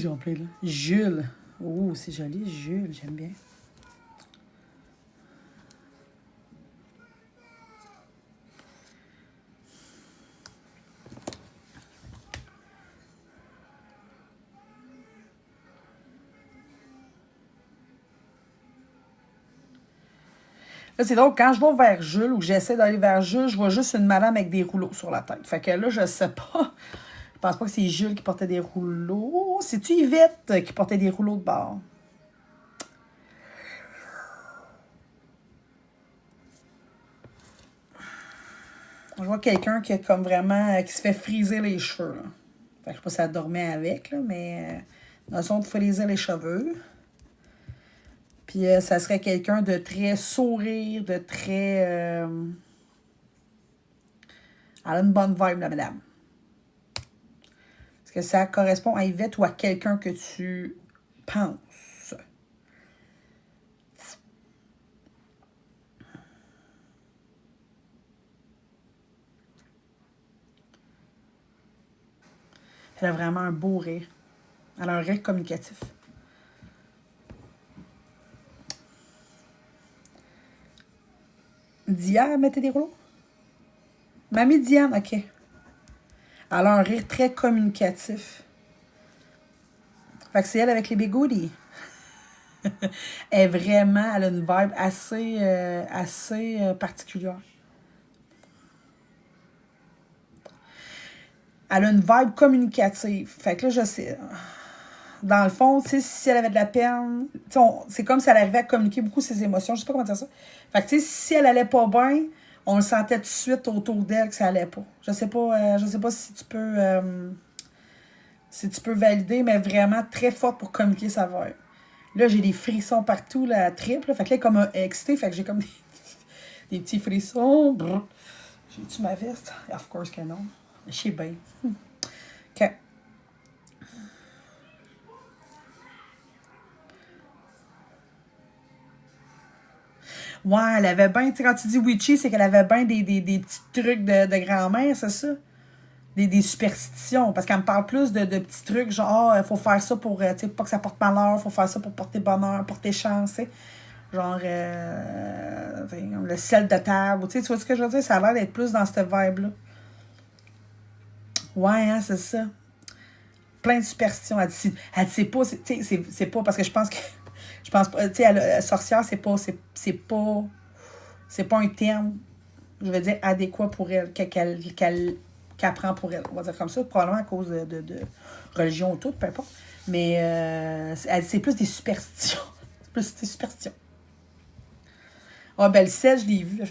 Ils ont plein là. Jules. Oh, c'est joli, Jules, j'aime bien. Là, c'est drôle, quand je vais vers Jules ou que j'essaie d'aller vers Jules, je vois juste une madame avec des rouleaux sur la tête. Fait que là, je sais pas. Je pense pas que c'est Jules qui portait des rouleaux. C'est-tu Yvette qui portait des rouleaux de bord? Je vois quelqu'un qui a comme vraiment qui se fait friser les cheveux. Là. Fait que je sais pas si elle dormait avec, là, mais notion de friser les cheveux. Puis ça serait quelqu'un de très sourire, de très. Elle a une bonne vibe, la madame. Est-ce que ça correspond à Yvette ou à quelqu'un que tu penses? Elle a vraiment un beau rire. Elle a un rire communicatif. Diane mettait des rouleaux? Mamie Diane, ok. Elle a un rire très communicatif. Fait que c'est elle avec les bigoudis. Elle est vraiment, elle a une vibe assez particulière. Elle a une vibe communicative. Fait que là, je sais. Dans le fond, tu sais, si elle avait de la peine, c'est comme si elle arrivait à communiquer beaucoup ses émotions. Je sais pas comment dire ça. Fait que, tu sais, si elle allait pas bien, on le sentait tout de suite autour d'elle que ça allait pas. Je sais pas si tu peux valider, mais vraiment très forte pour communiquer sa vibe. Là, j'ai des frissons partout, la triple. Fait que là, comme excitée, fait que j'ai comme des petits frissons. J'ai-tu ma veste? Of course que non. Je sais bien. OK. Ouais, elle avait bien, tu sais, quand tu dis witchy, c'est qu'elle avait bien des petits trucs de grand-mère, c'est ça? Des superstitions. Parce qu'elle me parle plus de petits trucs, genre, il faut faire ça pour, tu sais, pas que ça porte malheur, faut faire ça pour porter bonheur, porter chance, tu sais. Genre, le sel de table, tu vois ce que je veux dire? Ça a l'air d'être plus dans cette vibe-là. Ouais, hein, c'est ça. Plein de superstitions. Elle dit c'est pas, c'est pas parce que je pense que, je pense pas, tu sais, sorcière, c'est pas un terme, je veux dire, adéquat pour elle, qu'elle prend pour elle. On va dire comme ça, probablement à cause de religion ou tout, peu importe. Mais c'est plus des superstitions. C'est plus des superstitions. Ah, ben le sel, je l'ai vu. Du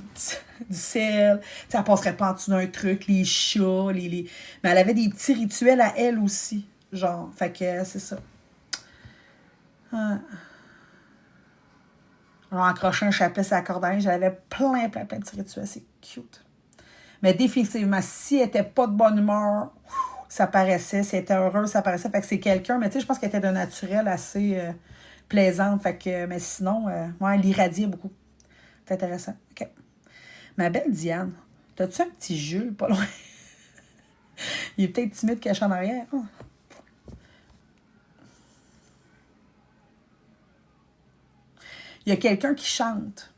sel. Tu sais, elle passerait pas en dessous d'un truc, les chats, Mais elle avait des petits rituels à elle aussi. Genre, fait que c'est ça. Ah. Genre, accrocher un chapelet sur la corde à linge, j'avais plein de petits rituels. C'est cute. Mais définitivement, si elle était pas de bonne humeur, ça paraissait. Si elle était heureuse, ça paraissait. Fait que c'est quelqu'un, mais tu sais, je pense qu'elle était de naturel assez plaisante. Fait que, mais sinon, ouais, elle irradiait beaucoup. C'est intéressant. OK. Ma belle Diane, t'as-tu un petit Jules pas loin? Il est peut-être timide caché en arrière. Oh. Il y a quelqu'un qui chante.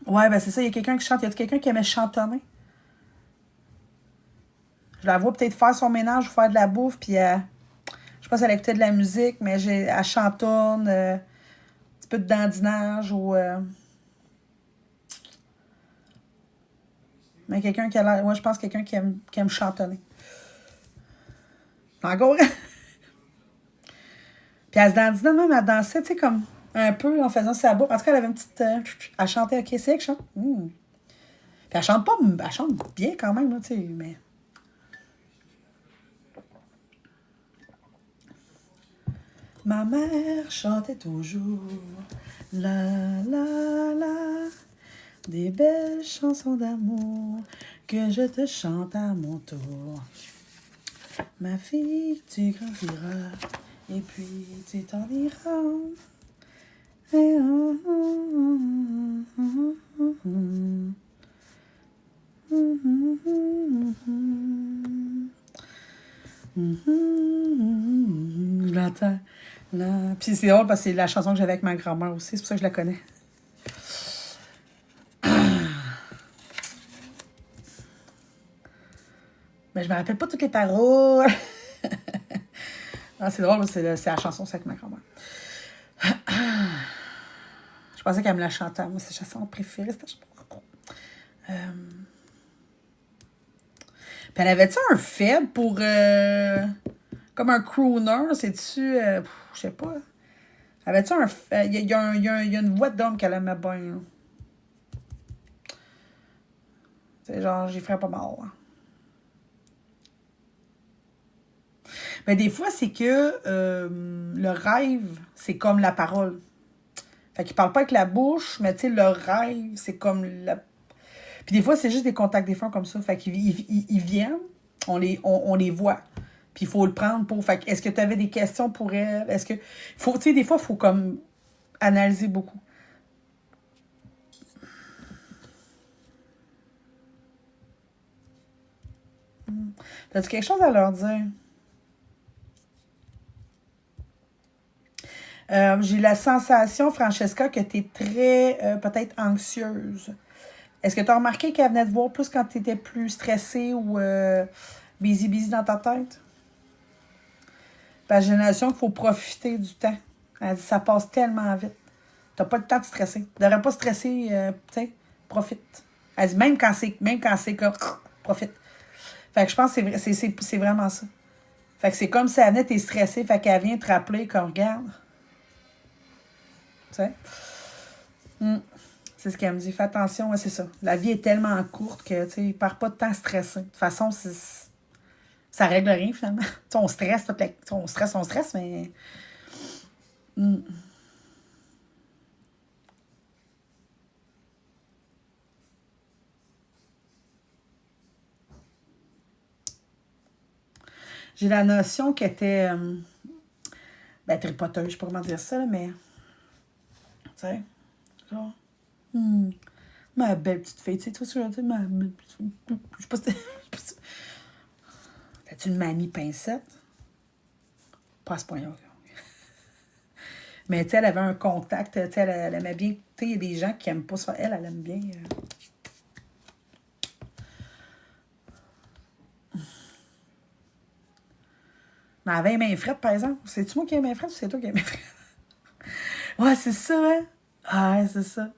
Ouais, ben c'est ça, il y a quelqu'un qui chante. Il y a quelqu'un qui aimait chantonner. Je la vois peut-être faire son ménage ou faire de la bouffe, puis je sais pas si elle écoutait de la musique, mais elle chantonne, un petit peu de dandinage ou. Mais quelqu'un qui a l'air. Moi, je pense quelqu'un qui aime chantonner. Encore. Puis elle se dandinait même, elle dansait, tu sais, comme un peu en faisant sa bouffe. En tout cas, elle avait une petite. Elle chantait, ok, c'est elle qui chante. Puis elle chante pas. Elle chante bien quand même, là, tu sais, mais. Ma mère chantait toujours la la la des belles chansons d'amour que je te chante à mon tour. Ma fille, tu grandiras et puis tu t'en iras. Je l'entends. Là. Puis c'est drôle parce que c'est la chanson que j'avais avec ma grand-mère aussi. C'est pour ça que je la connais. Mais je me rappelle pas toutes les paroles. Ah, c'est drôle, c'est la chanson, c'est avec ma grand-mère. Je pensais qu'elle me la chantait. Moi, c'est sa chanson préférée. C'était... Puis elle avait-tu un faible pour... comme un crooner? C'est-tu... je sais pas. Avait-tu un... Il y a une voix d'homme qu'elle aimait bien. Hein. C'est genre, j'y ferais pas mal. Hein. Mais des fois, c'est que le rêve, c'est comme la parole. Fait qu'il parle pas avec la bouche, mais tu sais, le rêve, c'est comme la... Puis des fois, c'est juste des contacts des fois comme ça. Fait qu'ils ils viennent, on les voit. Puis il faut le prendre pour... Fait que, est-ce que tu avais des questions pour elle? Est-ce que... Tu sais, des fois, il faut comme analyser beaucoup. T'as-tu quelque chose à leur dire? J'ai la sensation, Francesca, que tu es très, peut-être anxieuse. Est-ce que tu as remarqué qu'elle venait te voir plus quand tu étais plus stressée ou busy dans ta tête? Parce que j'ai l'impression qu'il faut profiter du temps. Elle dit, ça passe tellement vite. T'as pas le temps de stresser. Tu devrais pas stresser, tu sais, profite. Elle dit, même quand c'est comme, profite. Fait que je pense que c'est vraiment ça. Fait que c'est comme si elle venait, t'es stressée, fait qu'elle vient te rappeler qu'on regarde. Tu sais? C'est ce qu'elle me dit. Fais attention, ouais, c'est ça. La vie est tellement courte que, tu sais, pars pas de temps stressé. De toute façon, ça règle rien, finalement. T'sais, on stresse, on stresse, mais... J'ai la notion qu'elle était... ben, tripoteuse, je sais pas comment dire ça, là, mais... Tu sais, genre... Ma belle petite fille, tu sais, toi, ce que je veux dire, ma belle petite fille. Je sais pas si... T'as-tu une mamie pincette? Pas à ce point-là. Mais tu sais, elle avait un contact, tu sais, elle aimait bien... Tu sais, il y a des gens qui aiment pas ça. Elle aime bien... Mais elle avait les mains frettes, par exemple. C'est-tu moi qui ai les mains frettes ou c'est toi qui as les mains frettes? Ouais, c'est ça, hein? Ah, ouais, c'est ça.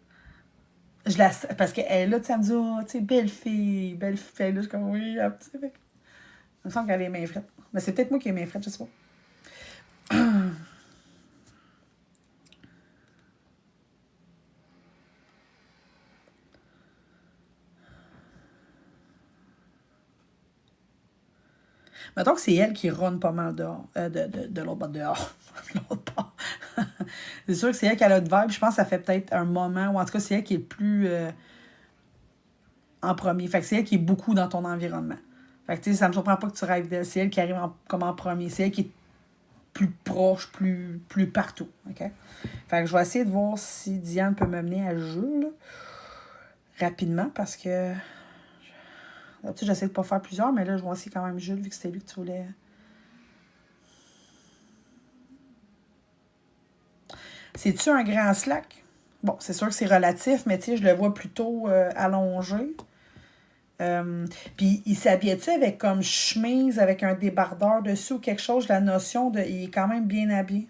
Parce qu'elle, là, tu sais, elle me dit, oh, tu sais, belle fille. Là, je suis comme, oui, un petit peu. Il me semble qu'elle a les mains frettes. Mais c'est peut-être moi qui ai les mains frettes, je sais pas. Mettons que c'est elle qui ronne pas mal dehors. De l'autre bord dehors. L'autre bord. C'est sûr que c'est elle qui a le vibe. Je pense que ça fait peut-être un moment, ou en tout cas, c'est elle qui est le plus en premier. Fait que c'est elle qui est beaucoup dans ton environnement. Fait que tu sais, ça me surprend pas que tu rêves d'elle. C'est elle qui arrive comme en premier. C'est elle qui est plus proche, plus partout. OK? Fait que je vais essayer de voir si Diane peut me mener à Jules là, rapidement parce que tu sais, j'essaie de pas faire plusieurs, mais là, je vais essayer quand même Jules vu que c'était lui que tu voulais. C'est-tu un grand slack? Bon, c'est sûr que c'est relatif, mais tu sais, je le vois plutôt allongé. Puis il s'habillait-tu avec comme chemise, avec un débardeur dessus ou quelque chose? La notion de... Il est quand même bien habillé.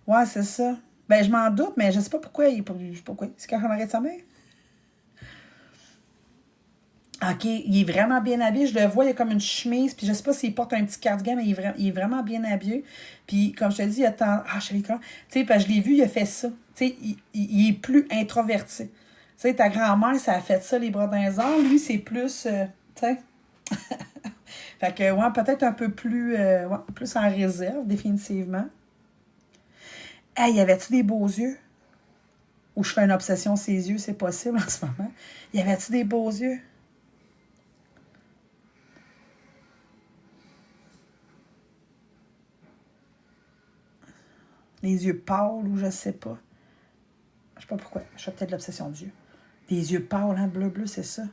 Ouais, c'est ça. Ben, je m'en doute, mais je sais pas pourquoi. Je sais pas pourquoi. C'est quand on arrête sa mère? OK, il est vraiment bien habillé. Je le vois, il a comme une chemise. Puis je sais pas s'il porte un petit cardigan, mais il est vraiment bien habillé. Puis comme je te dis, il a tant... Ah, je sais quand. Tu sais, parce que je l'ai vu, il a fait ça. Tu sais, il est plus introverti. Tu sais, ta grand-mère, ça a fait ça, les bras dans les airs. Lui, c'est plus... tu sais... Fait que, ouais, peut-être un peu plus, ouais, plus en réserve, définitivement. Hey, y avait-tu des beaux yeux? Ou je fais une obsession ses yeux, c'est possible en ce moment. Y avait-tu des beaux yeux? Les yeux pâles ou je sais pas. Je sais pas pourquoi. Je fais peut-être l'obsession d'yeux. Des yeux pâles, hein, bleu, c'est ça.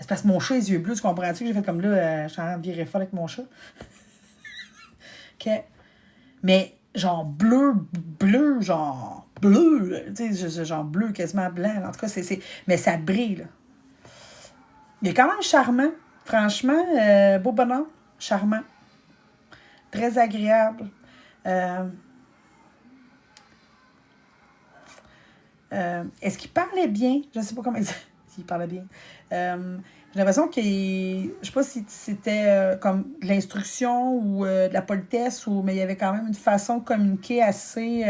C'est parce que mon chat, les yeux bleus, tu comprends-tu que j'ai fait comme là, je suis en train de virer folle avec mon chat. OK. Mais genre bleu, genre bleu, tu sais, genre bleu, quasiment blanc. En tout cas, mais ça brille, là. Il est quand même charmant. Franchement, beau bonhomme, charmant. Très agréable. Euh, Est-ce qu'il parlait bien? Je ne sais pas comment dire. S'il parlait bien. J'ai l'impression qu'il. Je sais pas si c'était comme de l'instruction ou de la politesse, mais il y avait quand même une façon de communiquer assez.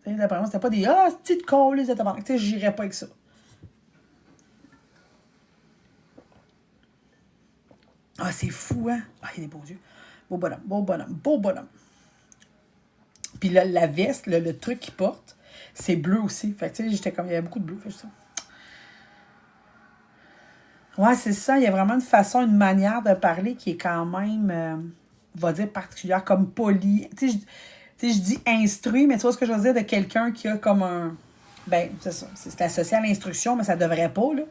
D'après moi, c'était pas des ah, petite colle, les tabarnak. Tu sais, j'irais pas avec ça. Ah, c'est fou, hein? Ah, il a des beaux yeux. Beau bonhomme, beau bonhomme, beau bonhomme. Puis là, la veste, le truc qu'il porte, c'est bleu aussi. Fait que, tu sais, j'étais comme, il y avait beaucoup de bleu. Fait que ça. Ouais, c'est ça. Il y a vraiment une façon, une manière de parler qui est quand même, on va dire, particulière, comme poli. Tu sais, je dis instruit, mais tu vois ce que je veux dire de quelqu'un qui a comme un. Ben, c'est ça. C'est associé à l'instruction, mais ça devrait pas, là.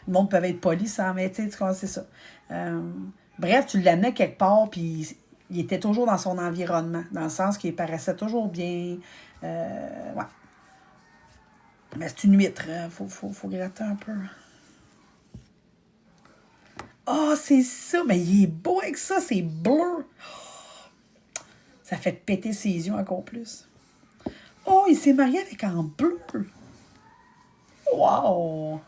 Le monde peut être poli sans, mais tu sais, c'est ça. Euh, Bref, tu l'amenais quelque part, puis il était toujours dans son environnement, dans le sens qu'il paraissait toujours bien. Ouais. Mais c'est une huître, hein. Faut gratter un peu. Ah, oh, c'est ça! Mais il est beau avec ça, c'est bleu! Ça fait péter ses yeux encore plus. Oh, il s'est marié avec un bleu! Wow!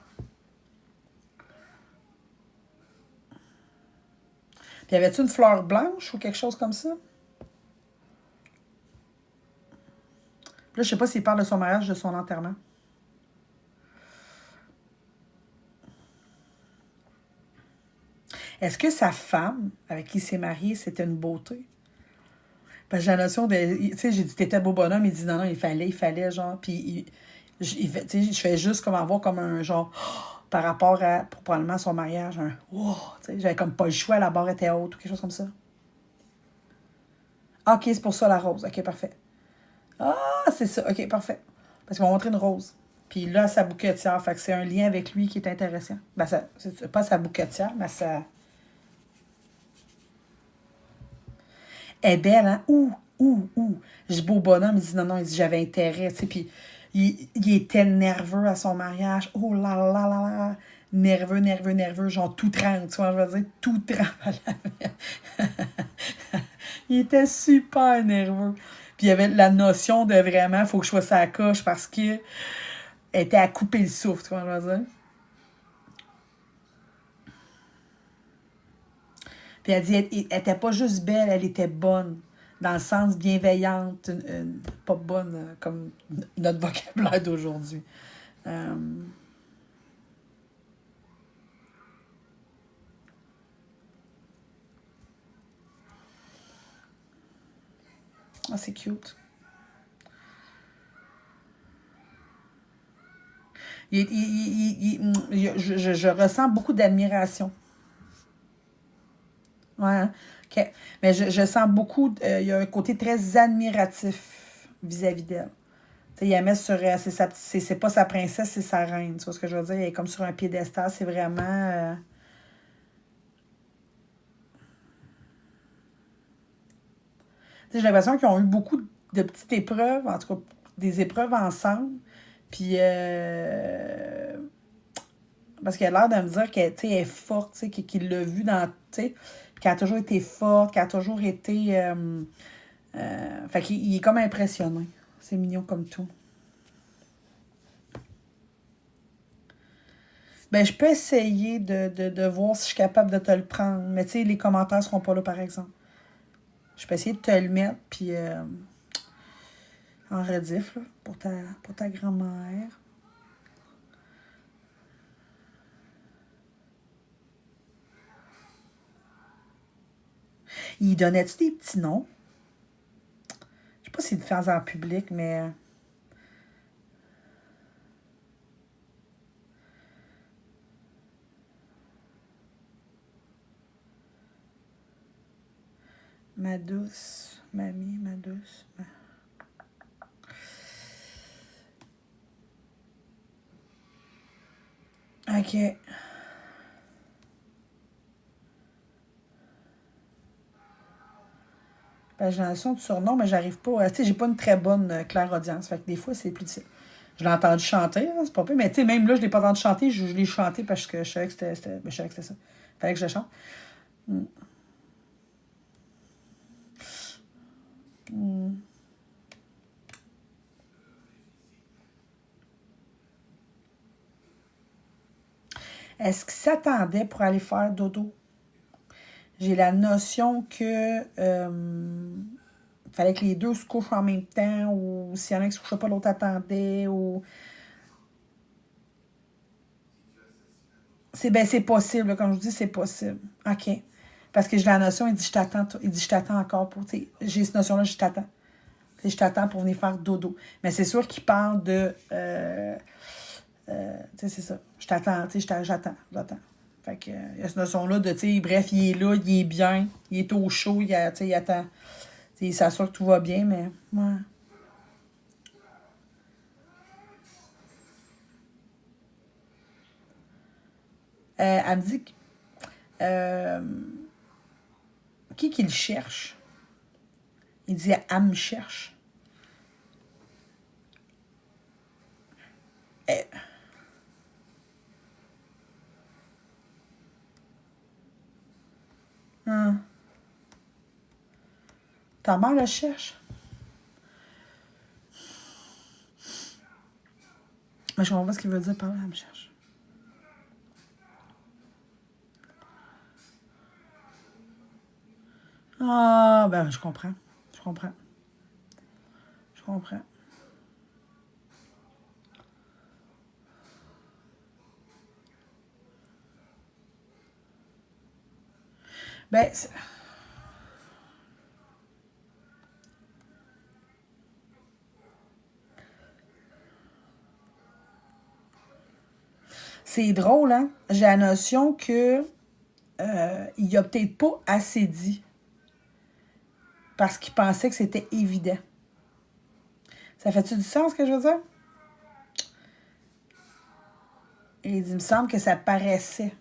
Puis y avait-tu une fleur blanche ou quelque chose comme ça? Là, je sais pas s'il parle de son mariage, de son enterrement. Est-ce que sa femme, avec qui il s'est marié, c'était une beauté? Parce que j'ai la notion de. Tu sais, j'ai dit, t'étais beau bonhomme. Il dit, non, non, il fallait, genre. Puis, tu sais, je fais juste comme avoir comme un genre. Par rapport à, probablement, son mariage, un. Wow! Tu sais, j'avais comme pas le choix, la barre était haute ou quelque chose comme ça. Ah, ok, c'est pour ça la rose. Ok, parfait. Ah, c'est ça. Ok, parfait. Parce qu'ils m'ont montré une rose. Puis là, sa bouquetière. Fait que c'est un lien avec lui qui est intéressant. Ben, c'est pas sa bouquetière, mais ça. Elle est belle, hein? Ouh. Je dis beau bonhomme, il dit non, non, il dit j'avais intérêt, tu sais. Puis il était nerveux à son mariage. Oh là là là là. Nerveux, genre tout trempe, tu vois, je veux dire, tout trempe à la Il était super nerveux. Puis il y avait la notion de vraiment, faut que je sois sa coche parce que elle était à couper le souffle, tu vois, je veux dire. Puis elle dit, elle était pas juste belle, elle était bonne. Dans le sens bienveillante, pas bonne comme notre vocabulaire d'aujourd'hui. Euh, Ah, c'est cute. Je ressens beaucoup d'admiration. Ouais, hein? OK. Mais je sens beaucoup, il y a un côté très admiratif vis-à-vis d'elle. Tu sais, il la met sur. C'est pas sa princesse, c'est sa reine. Tu vois ce que je veux dire? Elle est comme sur un piédestal. C'est vraiment. Tu sais, j'ai l'impression qu'ils ont eu beaucoup de petites épreuves, en tout cas des épreuves ensemble. Puis. Parce qu'elle a l'air de me dire qu'elle est forte, tu sais, qu'il l'a vu dans. Tu sais, qu'elle a toujours été forte, qu'elle a toujours été. Fait qu'il est comme impressionné. C'est mignon comme tout. Ben, je peux essayer de voir si je suis capable de te le prendre. Mais tu sais, les commentaires seront pas là, par exemple. Je peux essayer de te le mettre, puis en rediff, là, pour ta grand-mère. Il donnait-tu des petits noms? Je sais pas s'il le fait en public, mais ma douce, mamie, ma douce. OK. Ben, j'ai l'impression de surnom, mais j'arrive pas. Tu sais, j'ai pas une très bonne clairaudience. Fait que des fois, c'est plus difficile. Je l'ai entendu chanter, hein, c'est pas peu. Mais tu sais, même là, je l'ai pas entendu chanter. Je l'ai chanté parce que je savais que ben, je savais que c'était ça. Fallait que je le chante. Mm. Mm. Est-ce qu'il s'attendait pour aller faire dodo? J'ai la notion que fallait que les deux se couchent en même temps, ou s'il y en a qui se couchait pas, l'autre attendait, ou... C'est possible, là, comme je vous dis, c'est possible. OK. Parce que j'ai la notion, il dit, il dit, je t'attends encore pour, tu sais, j'ai cette notion-là, je t'attends. Tu sais, je t'attends pour venir faire dodo. Mais c'est sûr qu'il parle de, tu sais, c'est ça. Je t'attends, tu sais, j'attends. Fait que, il y a cette notion-là de, tu sais, bref, il est là, il est bien, il est au chaud, tu sais, il attend. Tu sais, il s'assure que tout va bien, mais, ouais. Elle me dit que, euh, qui le cherche? Il dit, elle me cherche. Euh, hein, ta mère le cherche? Mais je comprends pas ce qu'il veut dire par là, elle me cherche. Ah, ben, je comprends. Je comprends. Je comprends. Ben, c'est drôle, hein? J'ai la notion que il a peut-être pas assez dit parce qu'il pensait que c'était évident. Ça fait-tu du sens, ce que je veux dire? Et il me semble que ça paraissait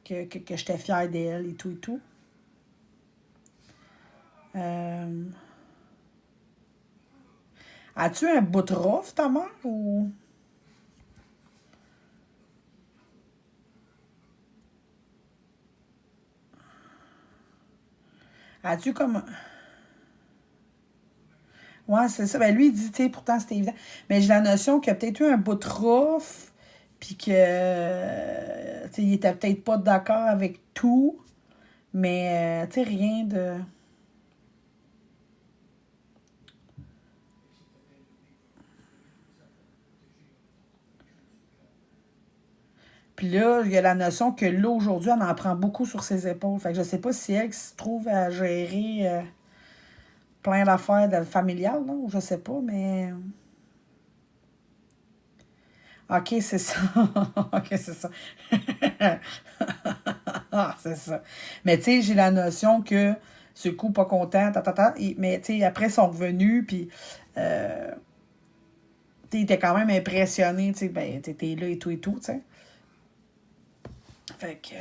que j'étais fière d'elle et tout et tout. Euh, As-tu un bout de rough, ta mère, ou... As-tu comme... Ouais, c'est ça. Ben lui, il dit, tu sais, pourtant, c'était évident. Mais j'ai la notion qu'il y a peut-être eu un bout de rough, puis que, tu sais, il était peut-être pas d'accord avec tout, mais, tu sais, rien de... Puis là, il y a la notion que là, aujourd'hui, on en prend beaucoup sur ses épaules. Fait que je sais pas si elle qui se trouve à gérer plein d'affaires familiales, là, ou je sais pas, mais... OK, c'est ça. OK, c'est ça. Ah, c'est ça. Mais tu sais, j'ai la notion que ce coup, pas content, mais tu sais, après, ils sont revenus, puis euh, tu étais quand même impressionné, tu sais, ben, t'étais là et tout, tu sais. Fait que...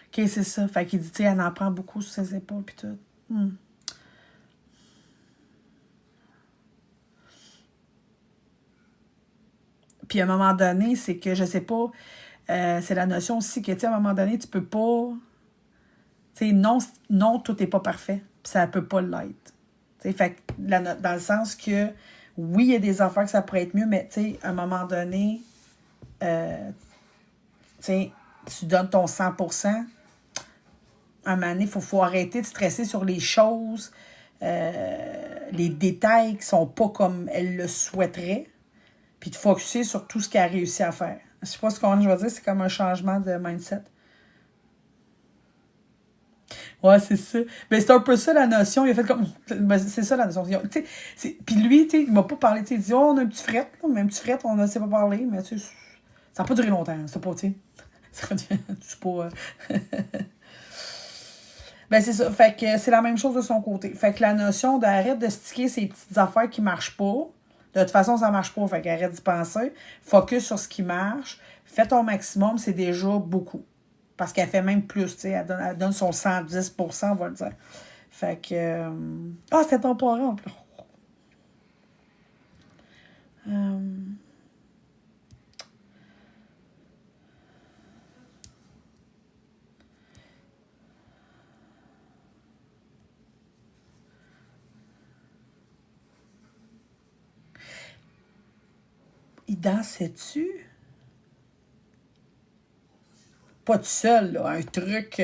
OK, c'est ça. Fait qu'il dit, tu sais, elle en prend beaucoup sur ses épaules, puis tout. Hmm. Puis à un moment donné, c'est que, je sais pas, c'est la notion aussi que, tu sais, à un moment donné, tu peux pas... Tu sais, non, non, tout n'est pas parfait. Puis ça peut pas l'être. Tu sais, fait que dans le sens que, oui, il y a des affaires que ça pourrait être mieux, mais tu sais, à un moment donné, euh, tu sais, tu donnes ton 100%. À un moment donné, faut arrêter de stresser sur les choses, les détails qui sont pas comme elle le souhaiterait, puis de focusser sur tout ce qu'elle a réussi à faire. Je sais pas ce qu'on je veux dire, c'est comme un changement de mindset. Ouais, c'est ça. Mais c'est un peu ça la notion. Il a fait comme. Ben, c'est ça la notion. Puis lui, tu sais, il m'a pas parlé. Il dit, oh, on a un petit fret, là, mais un petit fret, on ne sait pas parler, mais tu sais, ça n'a pas duré longtemps. C'est pas, tu sais. C'est pas. Ben, c'est ça. Fait que c'est la même chose de son côté. Fait que la notion d'arrête de sticker ces petites affaires qui marchent pas, De toute façon, ça ne marche pas. Fait qu'arrête d'y penser. Focus sur ce qui marche. Fais ton maximum, c'est déjà beaucoup. Parce qu'elle fait même plus, tu sais. Elle donne son 110%, on va le dire. Fait que... Ah, c'était ton parent, en plus. Il dansait-tu? Pas tout seul, là. Un truc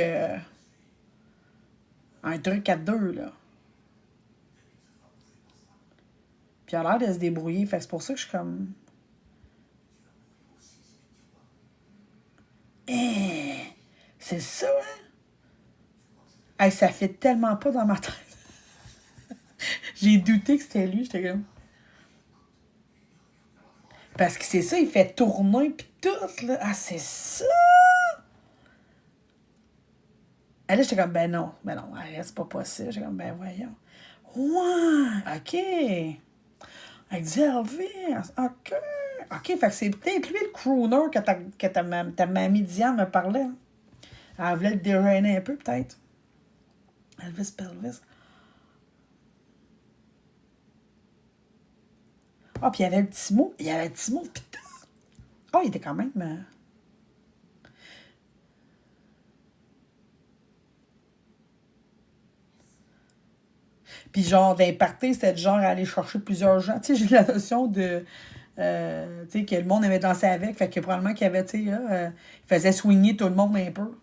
à deux, là. Puis il a l'air de se débrouiller. Fait que c'est pour ça que je suis comme... Eh, c'est ça, hein? Hey, ça fait tellement pas dans ma tête. J'ai douté que c'était lui. J'étais comme... Parce que c'est ça, il fait tourner pis tout, là. Ah, c'est ça! Ah, là, j'étais comme, ben non, arrête, c'est pas possible. J'étais comme, ben voyons. Ouais, OK. Avec du Elvis, OK. OK, fait que c'est peut-être lui le crooner que ta mamie Diane me parlait. Hein. Elle voulait le dérainer un peu, peut-être. Elvis Pelvis. Ah, puis il y avait le petit mot. Il y avait le petit mot, putain. Ah, il était quand même... Puis genre, d'un party, c'était du genre à aller chercher plusieurs gens. Tu sais, j'ai la notion de... tu sais, que le monde avait dansé avec. Fait que probablement qu'il y avait, tu sais, il faisait swinger tout le monde un peu.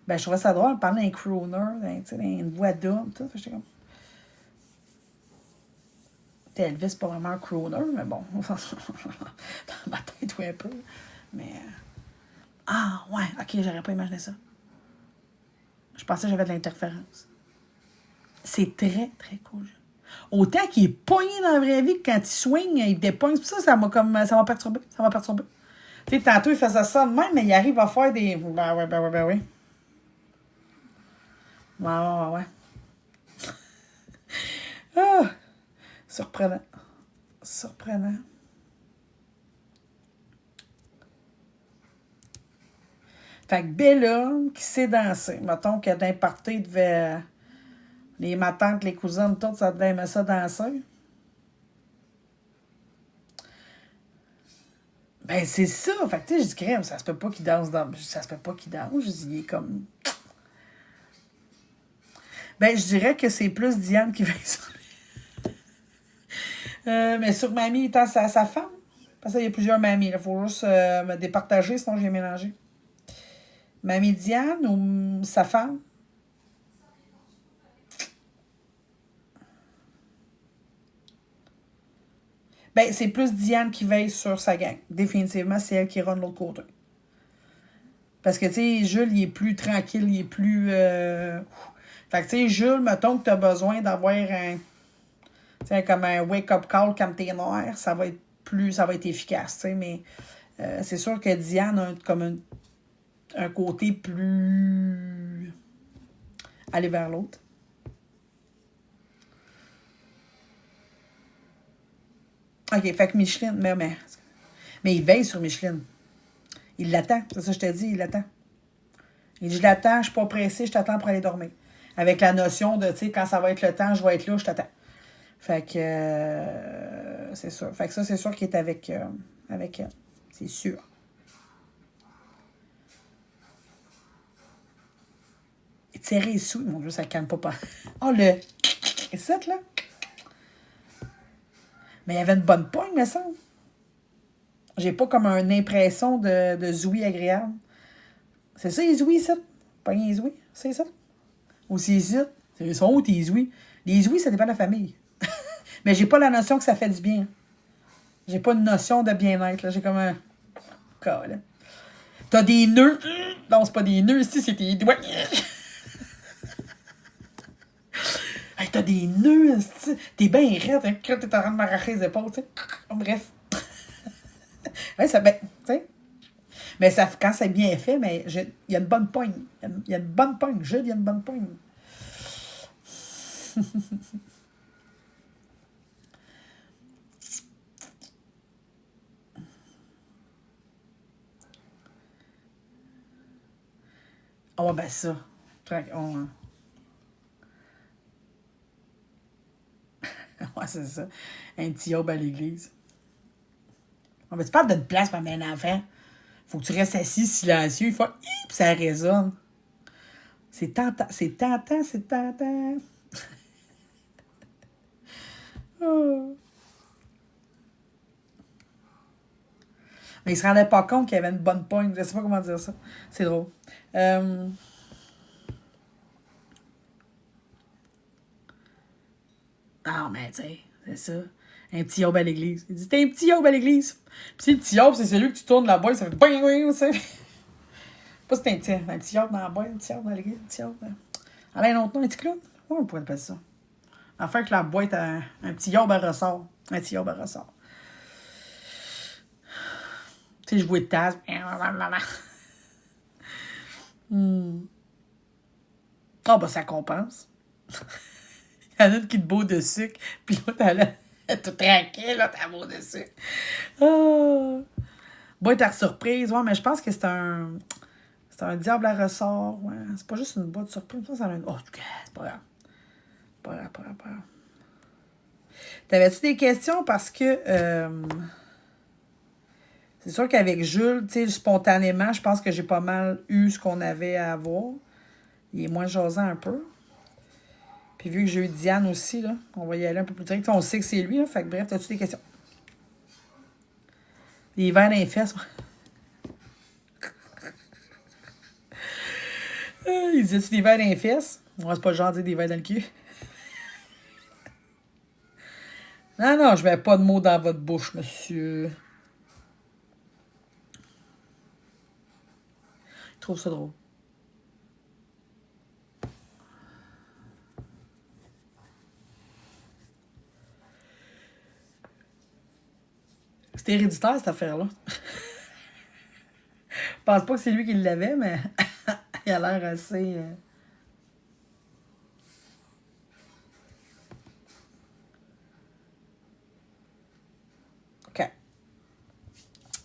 Ben, je trouvais ça drôle, parler d'un crooner, tu sais, d'une voix d'homme, tout. J'étais comme... Elvis, c'est pas vraiment un crooner, mais bon. Dans ma tête, oui, un peu. Mais... Ah, ouais, OK, j'aurais pas imaginé ça. Je pensais que j'avais de l'interférence. C'est très, très cool. Autant qu'il est pogné dans la vraie vie que quand il swing, il dépogne. Ça m'a comme... Ça m'a perturbé. Ça m'a perturbé. Tu sais, tantôt, il faisait ça de même, mais il arrive à faire des... Ben oui. Ouais. Ah! Surprenant. Fait que Bella, qui sait danser. Mettons que d'un party, devait... Les matantes, les cousines, toutes, ça devait aimer ça danser. Ben, c'est ça. Fait que, tu sais, je dis, crème, ça se peut pas qu'il danse dans... Ça se peut pas qu'il danse. Je dis, il est comme... Ben, je dirais que c'est plus Diane qui veut ça. Mais sur mamie étant sa femme. Parce qu'il y a plusieurs mamies. Il faut juste me départager, sinon j'ai mélangé. Mamie Diane ou sa femme? Ben, c'est plus Diane qui veille sur sa gang. Définitivement, c'est elle qui run de l'autre côté. Parce que, tu sais, Jules, il est plus tranquille, il est plus... Fait que, tu sais, Jules, mettons que tu as besoin d'avoir un... Tu sais, comme un wake-up call comme t'es noir, ça va être efficace, tu sais, mais c'est sûr que Diane a comme un côté plus... aller vers l'autre. OK, fait que Micheline, mais il veille sur Micheline. Il l'attend, c'est ça que je te dis, il l'attend. Il dit, je l'attends, je suis pas pressée, je t'attends pour aller dormir. Avec la notion de, tu sais, quand ça va être le temps, je vais être là, je t'attends. Fait que, c'est sûr. Fait que ça, c'est sûr qu'il est avec elle. C'est sûr. Et tirer les sous, mon Dieu, ça calme pas. Oh, le... Et ça, là? Mais il y avait une bonne poigne, me semble. J'ai pas comme une impression de zoui agréable. C'est ça, les zouis, ça? Pas les zouis, c'est ça? Ou c'est ça? C'est sont où tes zouis? Les zouis, ça dépend de la famille. Mais j'ai pas la notion que ça fait du bien. J'ai pas une notion de bien-être, là. J'ai comme un... Là. T'as des nœuds. Non, c'est pas des nœuds, ici, c'est tes doigts. Hey, t'as des nœuds, t'es bien raide, hein, quand t'es en train de m'arracher les épaules, tu sais. Bref. Ouais, ça, ben, tu sais. Mais ça, quand c'est bien fait, mais il y a une bonne poigne. Il y a une bonne poigne. Jules, il y a une bonne poigne. Ah ouais, ben ça. Ouais, c'est ça. Un petit homme à l'église. Ah, ben, tu parles d'une place pour un enfant. Faut que tu restes assis silencieux. Il faut. Puis ça résonne. C'est tentant, c'est tentant, c'est tentant. Oh. Mais il se rendait pas compte qu'il y avait une bonne pointe. Je sais pas comment dire ça. C'est drôle. Ah, mais tu sais, c'est ça. Un petit yob à l'église. Il dit, t'es un petit yob à l'église. Puis si le petit yob, c'est celui que tu tournes la boîte, ça fait bing, bing, tu sais. Pas si t'es un petit yob dans la boîte, un petit yob dans l'église, un petit yob. Ah, ben, un autre nom, un petit clown. Ouais, on pourrait appeler ça. Enfin, que la boîte a un petit yob à ressort. Un petit yob à ressort. Tu sais, je jouais de tasse. Ah, ben, ça compense. Il y en a une qui te bout de sucre, puis l'autre, elle est tout tranquille, là, t'as beau de sucre. Ah! Boîte à surprise, ouais, mais je pense que c'est un. C'est un diable à ressort, ouais. C'est pas juste une boîte de surprise, ça a une. Oh, c'est pas grave. Pas grave, pas grave, pas grave. T'avais-tu des questions? Parce que. C'est sûr qu'avec Jules, tu sais, spontanément, je pense que j'ai pas mal eu ce qu'on avait à avoir. Il est moins jasant un peu. Puis vu que j'ai eu Diane aussi, là, on va y aller un peu plus direct. On sait que c'est lui, là. Fait que bref, t'as-tu des questions? Les verres dans les fesses. Il disait-tu des verres dans les fesses? Moi, c'est pas le genre de dire des verres dans le cul. Non, non, je mets pas de mots dans votre bouche, monsieur. Je trouve ça drôle. C'est héréditaire, cette affaire-là. Je pense pas que c'est lui qui l'avait, mais il a l'air assez. OK.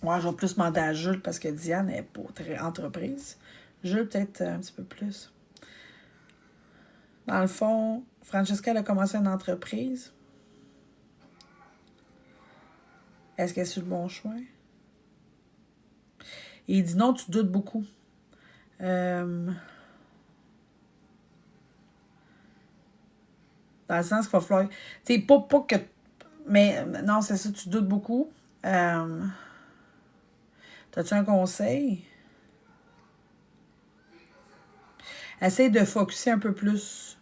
Moi, je vais plus demander à Jules parce que Diane n'est pas très entreprise. Jules, peut-être un petit peu plus. Dans le fond, Francesca, elle a commencé une entreprise. Est-ce qu'elle est sur le bon chemin? Et il dit non, tu doutes beaucoup. Dans le sens qu'il va falloir. Tu sais, pas que. Mais non, c'est ça, tu doutes beaucoup. T'as-tu un conseil? Essaye de focusser un peu plus.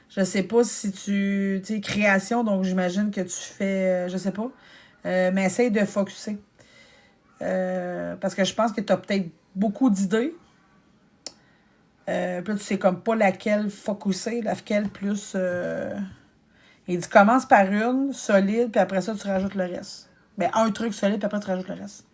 Je sais pas si tu. Tu sais, création, donc j'imagine que tu fais. Je sais pas. Mais essaye de focusser. Parce que je pense que tu as peut-être beaucoup d'idées. Puis là, tu sais comme pas laquelle focusser, laquelle plus. Il dit commence par une solide, puis après ça, tu rajoutes le reste. Ben, un truc solide, puis après, tu rajoutes le reste.